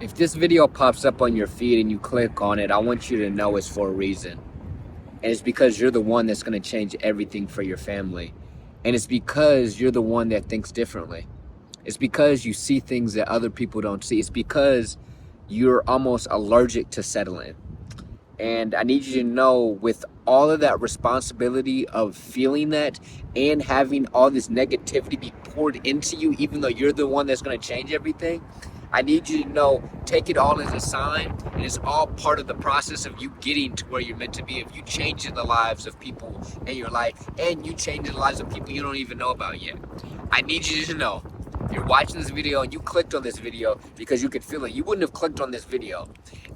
If this video pops up on your feed and you click on it, I want you to know it's for a reason. And it's because you're the one that's going to change everything for your family. And it's because you're the one that thinks differently. It's because you see things that other people don't see. It's because you're almost allergic to settling. And I need you to know, with all of that responsibility of feeling that and having all this negativity be poured into you, even though you're the one that's going to change everything, I need you to know, take it all as a sign, and it's all part of the process of you getting to where you're meant to be, of you changing the lives of people in your life, and you changing the lives of people you don't even know about yet. I need you to know, you're watching this video and you clicked on this video because you could feel it. You wouldn't have clicked on this video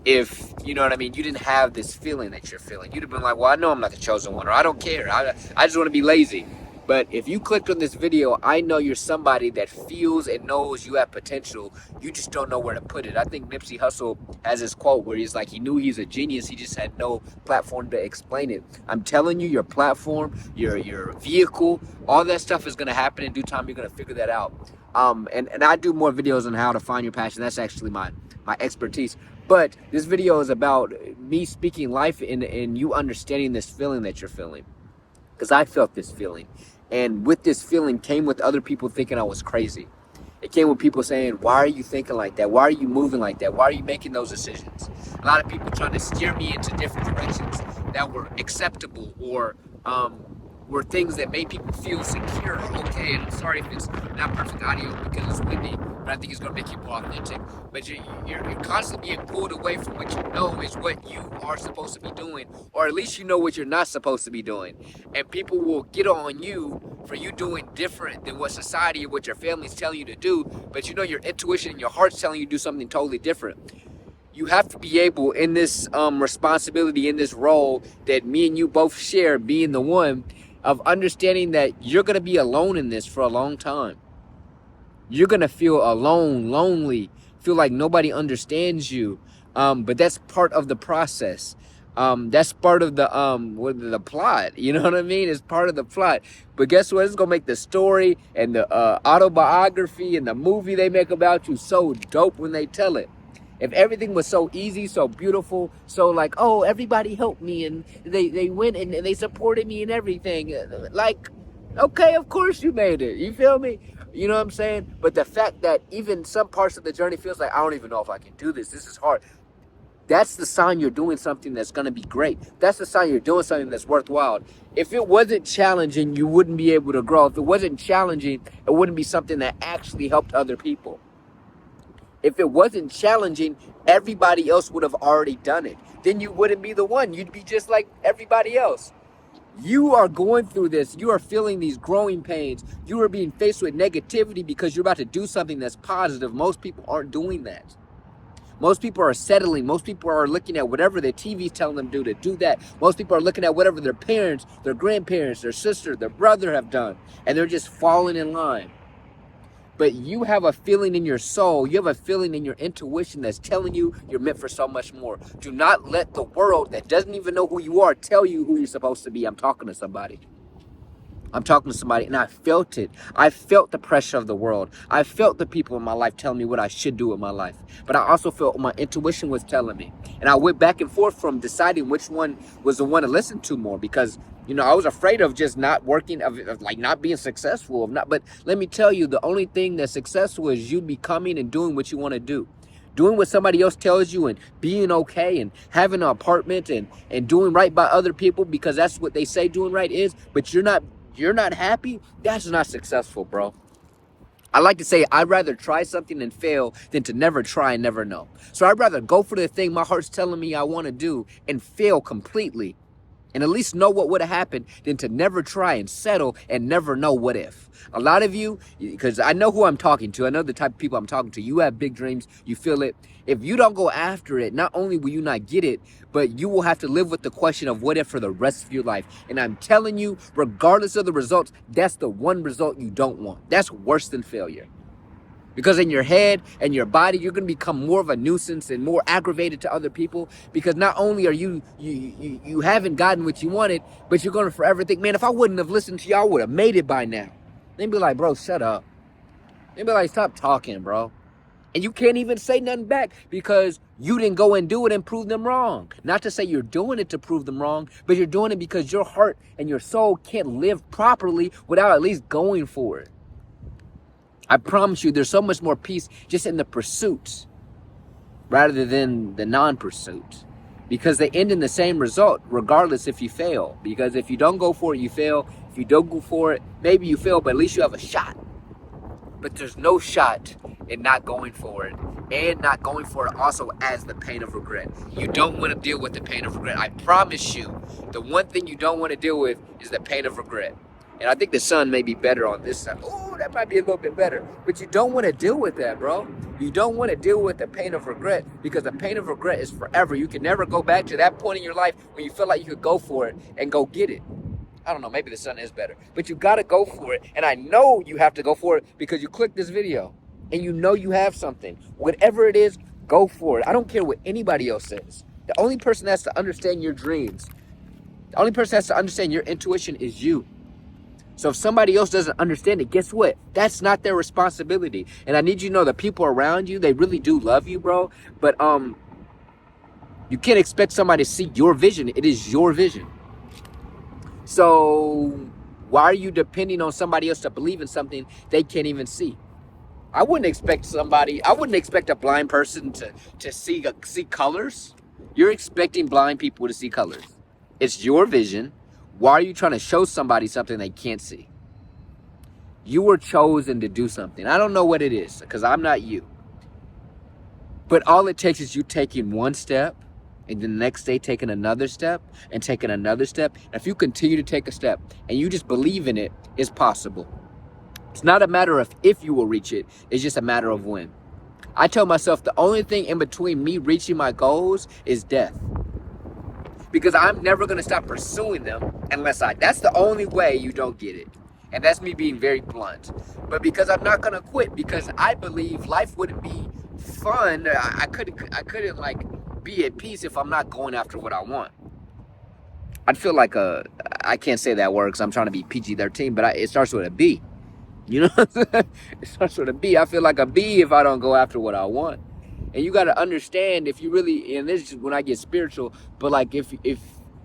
if, you know what I mean, you didn't have this feeling that you're feeling. You'd have been like, well, I know I'm not the chosen one, or I don't care. I just want to be lazy. But if you clicked on this video, I know you're somebody that feels and knows you have potential. You just don't know where to put it. I think Nipsey Hussle has this quote where he's like, he knew he's a genius. He just had no platform to explain it. I'm telling you, your platform, your vehicle, all that stuff is going to happen in due time. You're going to figure that out. And I do more videos on how to find your passion. That's actually my expertise. But this video is about me speaking life and you understanding this feeling that you're feeling. Because I felt this feeling. And with this feeling came with other people thinking I was crazy. It came with people saying, why are you thinking like that? Why are you moving like that? Why are you making those decisions? A lot of people trying to steer me into different directions that were acceptable or were things that made people feel secure or okay. And I'm sorry if it's not perfect audio because it's windy, but I think it's going to make you more authentic. But you're constantly being pulled away from what you know is what you are supposed to be doing, or at least you know what you're not supposed to be doing. And people will get on you for you doing different than what society or what your family's telling you to do, but you know your intuition and your heart's telling you to do something totally different. You have to be able, in this responsibility, in this role that me and you both share, being the one, of understanding that you're going to be alone in this for a long time. You're going to feel alone, lonely, feel like nobody understands you. But that's part of the process. That's part of the plot. You know what I mean? It's part of the plot. But guess what? It's going to make the story and the autobiography and the movie they make about you so dope when they tell it. If everything was so easy, so beautiful, so like, oh, everybody helped me and they went and they supported me and everything. Like, okay, of course you made it. You feel me? You know what I'm saying? But the fact that even some parts of the journey feels like, I don't even know if I can do this. This is hard. That's the sign you're doing something that's going to be great. That's the sign you're doing something that's worthwhile. If it wasn't challenging, you wouldn't be able to grow. If it wasn't challenging, it wouldn't be something that actually helped other people. If it wasn't challenging, everybody else would have already done it. Then you wouldn't be the one. You'd be just like everybody else. You are going through this. You are feeling these growing pains. You are being faced with negativity because you're about to do something that's positive. Most people aren't doing that. Most people are settling. Most people are looking at whatever their TV's telling them to do that. Most people are looking at whatever their parents, their grandparents, their sister, their brother have done. And they're just falling in line. But you have a feeling in your soul, you have a feeling in your intuition that's telling you you're meant for so much more. Do not let the world that doesn't even know who you are tell you who you're supposed to be. I'm talking to somebody. And I felt it. I felt the pressure of the world. I felt the people in my life telling me what I should do in my life. But I also felt my intuition was telling me. And I went back and forth from deciding which one was the one to listen to more because, you know, I was afraid of just not working, of like not being successful. But let me tell you, the only thing that's successful is you becoming and doing what you want to do. Doing what somebody else tells you and being okay and having an apartment and doing right by other people because that's what they say doing right is, but you're not happy, that's not successful, bro. I like to say I'd rather try something and fail than to never try and never know. So I'd rather go for the thing my heart's telling me I want to do and fail completely and at least know what would have happened than to never try and settle and never know what if. A lot of you, because I know who I'm talking to, I know the type of people I'm talking to, you have big dreams, you feel it. If you don't go after it, not only will you not get it, but you will have to live with the question of what if for the rest of your life. And I'm telling you, regardless of the results, that's the one result you don't want. That's worse than failure. Because in your head and your body, you're going to become more of a nuisance and more aggravated to other people. Because not only are you haven't gotten what you wanted, but you're going to forever think, man, if I wouldn't have listened to you, I would have made it by now. They'd be like, bro, shut up. They'd be like, stop talking, bro. And you can't even say nothing back because you didn't go and do it and prove them wrong. Not to say you're doing it to prove them wrong, but you're doing it because your heart and your soul can't live properly without at least going for it. I promise you, there's so much more peace just in the pursuit rather than the non-pursuit, because they end in the same result regardless if you fail. Because if you don't go for it, you fail. If you don't go for it, maybe you fail, but at least you have a shot. But there's no shot in not going for it, and not going for it also as the pain of regret. You don't want to deal with the pain of regret. I promise you, the one thing you don't want to deal with is the pain of regret. And I think the sun may be better on this side. Oh, that might be a little bit better. But you don't want to deal with that, bro. You don't want to deal with the pain of regret, because the pain of regret is forever. You can never go back to that point in your life when you feel like you could go for it and go get it. I don't know, maybe the sun is better. But you got to go for it. And I know you have to go for it because you clicked this video and you know you have something. Whatever it is, go for it. I don't care what anybody else says. The only person that has to understand your dreams, the only person that has to understand your intuition is you. So if somebody else doesn't understand it, guess what? That's not their responsibility. And I need you to know the people around you, they really do love you, bro. But you can't expect somebody to see your vision. It is your vision. So why are you depending on somebody else to believe in something they can't even see? I wouldn't expect a blind person to see colors. You're expecting blind people to see colors. It's your vision. Why are you trying to show somebody something they can't see? You were chosen to do something. I don't know what it is, because I'm not you. But all it takes is you taking one step, and the next day taking another step, and taking another step. And if you continue to take a step, and you just believe in it, it's possible. It's not a matter of if you will reach it, it's just a matter of when. I tell myself the only thing in between me reaching my goals is death. Because I'm never going to stop pursuing them unless that's the only way you don't get it. And that's me being very blunt. But because I'm not going to quit, because I believe life wouldn't be fun. I couldn't like be at peace if I'm not going after what I want. I'd feel like I can't say that word because I'm trying to be PG-13, but it starts with a B. You know what I'm saying? It starts with a B. I feel like a B if I don't go after what I want. And you got to understand, if you really, and this is when I get spiritual, but like if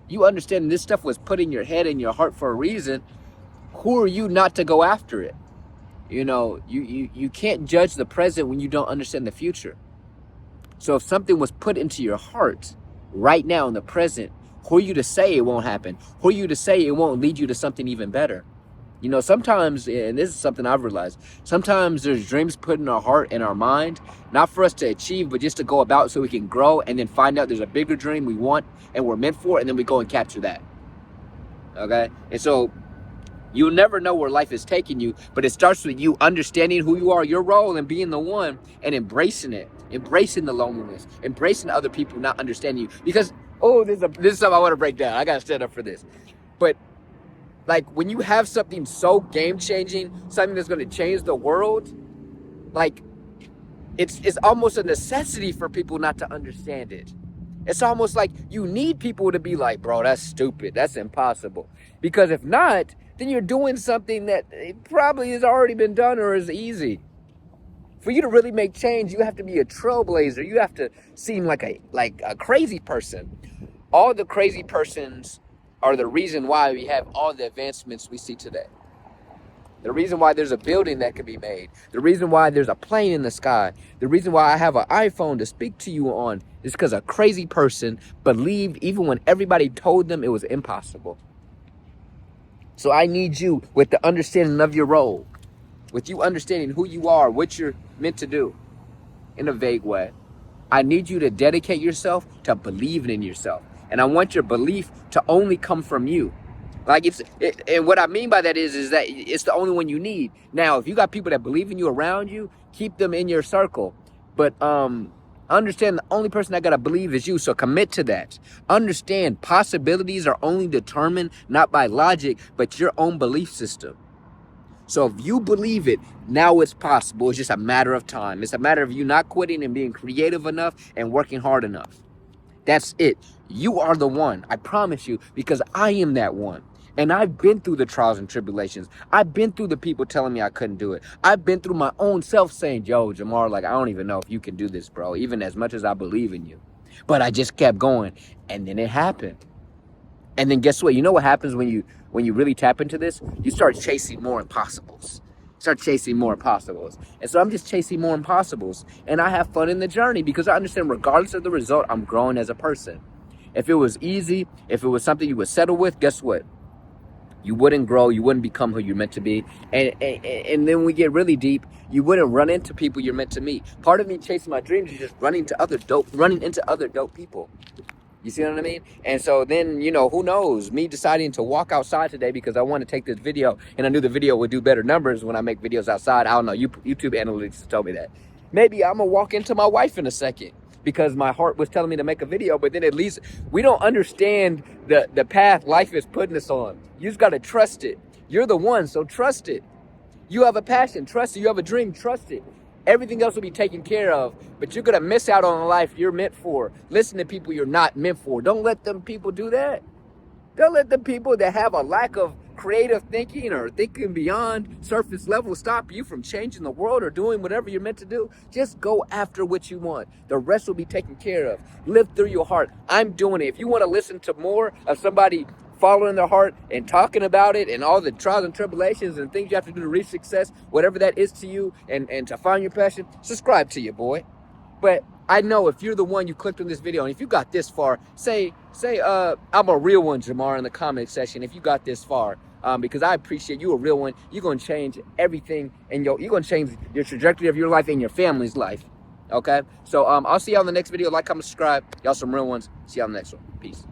you understand this stuff was put in your head and your heart for a reason, who are you not to go after it? You know, you can't judge the present when you don't understand the future. So if something was put into your heart right now in the present, who are you to say it won't happen? Who are you to say it won't lead you to something even better? You know, sometimes, and this is something I've realized, sometimes there's dreams put in our heart and our mind, not for us to achieve, but just to go about so we can grow and then find out there's a bigger dream we want and we're meant for, and then we go and capture that. Okay? And so you'll never know where life is taking you, but it starts with you understanding who you are, your role, and being the one, and embracing it, embracing the loneliness, embracing other people not understanding you. Because, this is something I want to break down. I got to stand up for this. But like when you have something so game-changing, something that's going to change the world, like it's almost a necessity for people not to understand it. It's almost like you need people to be like, bro, that's stupid. That's impossible. Because if not, then you're doing something that it probably has already been done or is easy. For you to really make change, you have to be a trailblazer. You have to seem like a crazy person. All the crazy persons are the reason why we have all the advancements we see today. The reason why there's a building that can be made. The reason why there's a plane in the sky. The reason why I have an iPhone to speak to you on is because a crazy person believed even when everybody told them it was impossible. So I need you with the understanding of your role, with you understanding who you are, what you're meant to do in a vague way. I need you to dedicate yourself to believing in yourself. And I want your belief to only come from you. Like and what I mean by that is that it's the only one you need. Now, if you got people that believe in you around you, keep them in your circle. But understand the only person that got to believe is you. So commit to that. Understand possibilities are only determined not by logic, but your own belief system. So if you believe it, now it's possible. It's just a matter of time. It's a matter of you not quitting and being creative enough and working hard enough. That's it. You are the one. I promise you, because I am that one. And I've been through the trials and tribulations. I've been through the people telling me I couldn't do it. I've been through my own self saying, yo, Jamar, like, I don't even know if you can do this, bro, even as much as I believe in you. But I just kept going. And then it happened. And then guess what? You know what happens when you really tap into this? You start chasing more impossibles. Start chasing more impossibles. And so I'm just chasing more impossibles. And I have fun in the journey because I understand regardless of the result, I'm growing as a person. If it was easy, if it was something you would settle with, guess what? You wouldn't grow, you wouldn't become who you're meant to be. And then we get really deep, you wouldn't run into people you're meant to meet. Part of me chasing my dreams is just running into other dope people. You see what I mean? And so then, who knows? Me deciding to walk outside today because I want to take this video, and I knew the video would do better numbers when I make videos outside. I don't know. YouTube analytics told me that. Maybe I'm going to walk into my wife in a second because my heart was telling me to make a video, but then at least we don't understand the path life is putting us on. You just got to trust it. You're the one, so trust it. You have a passion, trust it. You have a dream, trust it. Everything else will be taken care of, but you're going to miss out on a life you're meant for. Listen to people you're not meant for. Don't let them people do that. Don't let the people that have a lack of creative thinking or thinking beyond surface level stop you from changing the world or doing whatever you're meant to do. Just go after what you want. The rest will be taken care of. Live through your heart. I'm doing it. If you want to listen to more of somebody following their heart and talking about it and all the trials and tribulations and things you have to do to reach success, whatever that is to you, and to find your passion, subscribe to you, boy. But I know if you're the one, you clicked on this video, and if you got this far, say I'm a real one, Jamar, in the comment section if you got this far, because I appreciate you a real one. You're going to change everything, and you're going to change your trajectory of your life and your family's life, okay? So I'll see y'all in the next video. Like, comment, subscribe. Y'all some real ones. See y'all in the next one. Peace.